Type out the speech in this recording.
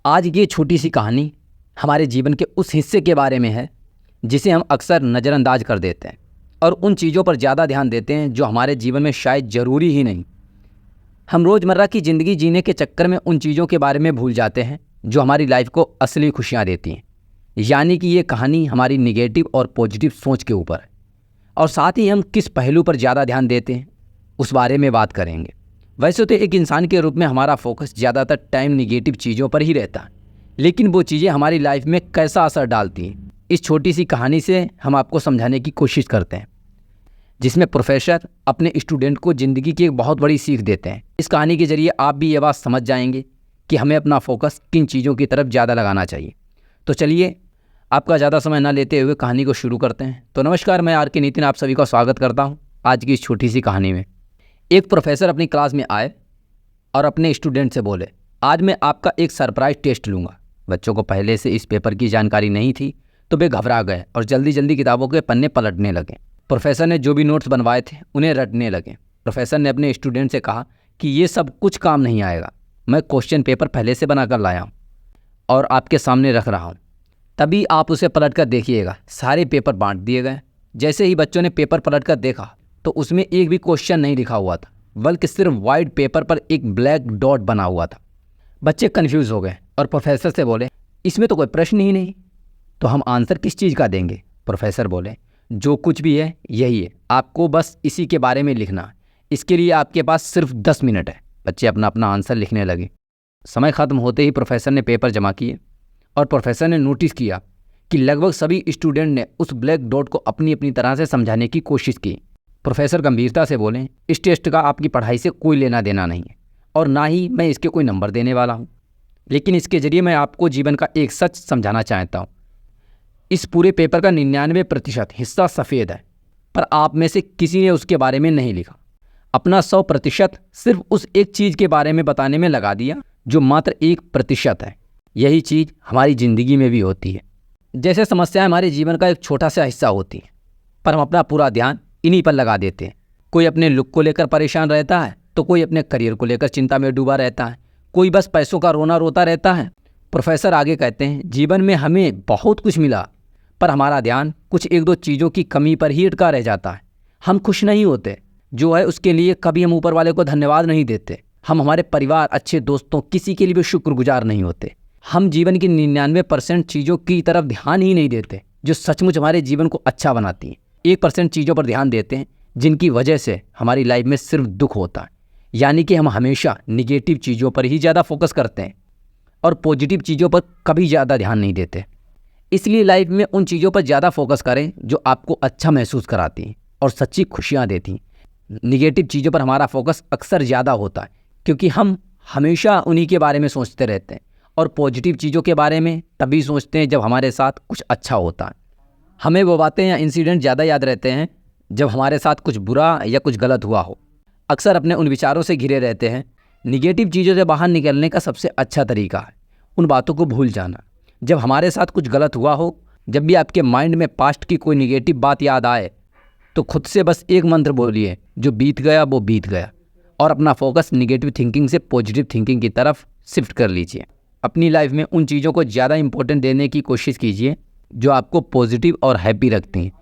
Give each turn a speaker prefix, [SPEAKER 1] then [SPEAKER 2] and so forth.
[SPEAKER 1] आज की ये छोटी सी कहानी हमारे जीवन के उस हिस्से के बारे में है जिसे हम अक्सर नज़रअंदाज कर देते हैं और उन चीज़ों पर ज़्यादा ध्यान देते हैं जो हमारे जीवन में शायद ज़रूरी ही नहीं। हम रोज़मर्रा की ज़िंदगी जीने के चक्कर में उन चीज़ों के बारे में भूल जाते हैं जो हमारी लाइफ को असली खुशियाँ देती हैं। यानी कि ये कहानी हमारी निगेटिव और पॉजिटिव सोच के ऊपर है और साथ ही हम किस पहलू पर ज़्यादा ध्यान देते हैं उस बारे में बात करेंगे। वैसे तो एक इंसान के रूप में हमारा फोकस ज़्यादातर टाइम निगेटिव चीज़ों पर ही रहता है, लेकिन वो चीज़ें हमारी लाइफ में कैसा असर डालती हैं, इस छोटी सी कहानी से हम आपको समझाने की कोशिश करते हैं, जिसमें प्रोफेसर अपने स्टूडेंट को ज़िंदगी की एक बहुत बड़ी सीख देते हैं। इस कहानी के ज़रिए आप भी ये बात समझ जाएंगे कि हमें अपना फोकस किन चीज़ों की तरफ ज़्यादा लगाना चाहिए। तो चलिए आपका ज़्यादा समय ना लेते हुए कहानी को शुरू करते हैं। तो नमस्कार, मैं आर के नितिन आप सभी का स्वागत करता हूँ आज की इस छोटी सी कहानी में। एक प्रोफेसर अपनी क्लास में आए और अपने स्टूडेंट से बोले, आज मैं आपका एक सरप्राइज टेस्ट लूँगा। बच्चों को पहले से इस पेपर की जानकारी नहीं थी तो वे घबरा गए और जल्दी जल्दी किताबों के पन्ने पलटने लगे। प्रोफेसर ने जो भी नोट्स बनवाए थे उन्हें रटने लगे। प्रोफेसर ने अपने स्टूडेंट से कहा कि ये सब कुछ काम नहीं आएगा, मैं क्वेश्चन पेपर पहले से बना कर लाया हूँ और आपके सामने रख रहा हूँ, तभी आप उसे पलट कर देखिएगा। सारे पेपर बांट दिए गए। जैसे ही बच्चों ने पेपर पलट कर देखा तो उसमें एक भी क्वेश्चन नहीं लिखा हुआ था, बल्कि सिर्फ वाइट पेपर पर एक ब्लैक डॉट बना हुआ था। बच्चे कंफ्यूज हो गए और प्रोफेसर से बोले, इसमें तो कोई प्रश्न ही नहीं, तो हम आंसर किस चीज़ का देंगे? प्रोफेसर बोले, जो कुछ भी है यही है, आपको बस इसी के बारे में लिखना है। इसके लिए आपके पास सिर्फ 10 मिनट है। बच्चे अपना अपना आंसर लिखने लगे। समय ख़त्म होते ही प्रोफेसर ने पेपर जमा किए और प्रोफेसर ने नोटिस किया कि लगभग सभी स्टूडेंट ने उस ब्लैक डॉट को अपनी अपनी तरह से समझाने की कोशिश की। प्रोफेसर गंभीरता से बोले, इस टेस्ट का आपकी पढ़ाई से कोई लेना देना नहीं है और ना ही मैं इसके कोई नंबर देने वाला हूँ, लेकिन इसके ज़रिए मैं आपको जीवन का एक सच समझाना चाहता हूँ। इस पूरे पेपर का 99% हिस्सा सफ़ेद है, पर आप में से किसी ने उसके बारे में नहीं लिखा। अपना 100% सिर्फ उस एक चीज़ के बारे में बताने में लगा दिया जो मात्र 1% है। यही चीज़ हमारी ज़िंदगी में भी होती है। जैसे समस्याएं हमारे जीवन का एक छोटा सा हिस्सा होती हैं, पर हम अपना पूरा ध्यान इन्हीं पर लगा देते हैं। कोई अपने लुक को लेकर परेशान रहता है तो कोई अपने करियर को लेकर चिंता में डूबा रहता है, कोई बस पैसों का रोना रोता रहता है। प्रोफेसर आगे कहते हैं, जीवन में हमें बहुत कुछ मिला, पर हमारा ध्यान कुछ एक दो चीज़ों की कमी पर ही अटका रह जाता है। हम खुश नहीं होते जो है उसके लिए, कभी हम ऊपर वाले को धन्यवाद नहीं देते। हम हमारे परिवार, अच्छे दोस्तों, किसी के लिए भी शुक्रगुजार नहीं होते। हम जीवन की 99% चीज़ों की तरफ ध्यान ही नहीं देते जो सचमुच हमारे जीवन को अच्छा बनाती हैं। 1% चीज़ों पर ध्यान देते हैं जिनकी वजह से हमारी लाइफ में सिर्फ दुख होता है। यानी कि हम हमेशा निगेटिव चीज़ों पर ही ज़्यादा फोकस करते हैं और पॉजिटिव चीज़ों पर कभी ज़्यादा ध्यान नहीं देते। इसलिए लाइफ में उन चीज़ों पर ज़्यादा फोकस करें जो आपको अच्छा महसूस कराती हैं और सच्ची खुशियाँ देती हैं। निगेटिव चीज़ों पर हमारा फोकस अक्सर ज़्यादा होता है क्योंकि हम हमेशा उन्हीं के बारे में सोचते रहते हैं और पॉजिटिव चीज़ों के बारे में तभी सोचते हैं जब हमारे साथ कुछ अच्छा होता है। हमें वो बातें या इंसिडेंट ज़्यादा याद रहते हैं जब हमारे साथ कुछ बुरा या कुछ गलत हुआ हो। अक्सर अपने उन विचारों से घिरे रहते हैं। निगेटिव चीज़ों से बाहर निकलने का सबसे अच्छा तरीका है उन बातों को भूल जाना। जब हमारे साथ कुछ गलत हुआ हो, जब भी आपके माइंड में पास्ट की कोई निगेटिव बात याद आए तो खुद से बस एक मंत्र बोलिए, जो बीत गया वो बीत गया, और अपना फोकस निगेटिव थिंकिंग से पॉजिटिव थिंकिंग की तरफ शिफ्ट कर लीजिए। अपनी लाइफ में उन चीज़ों को ज़्यादा इंपॉर्टेंट देने की कोशिश कीजिए जो आपको पॉजिटिव और हैप्पी रखती हैं।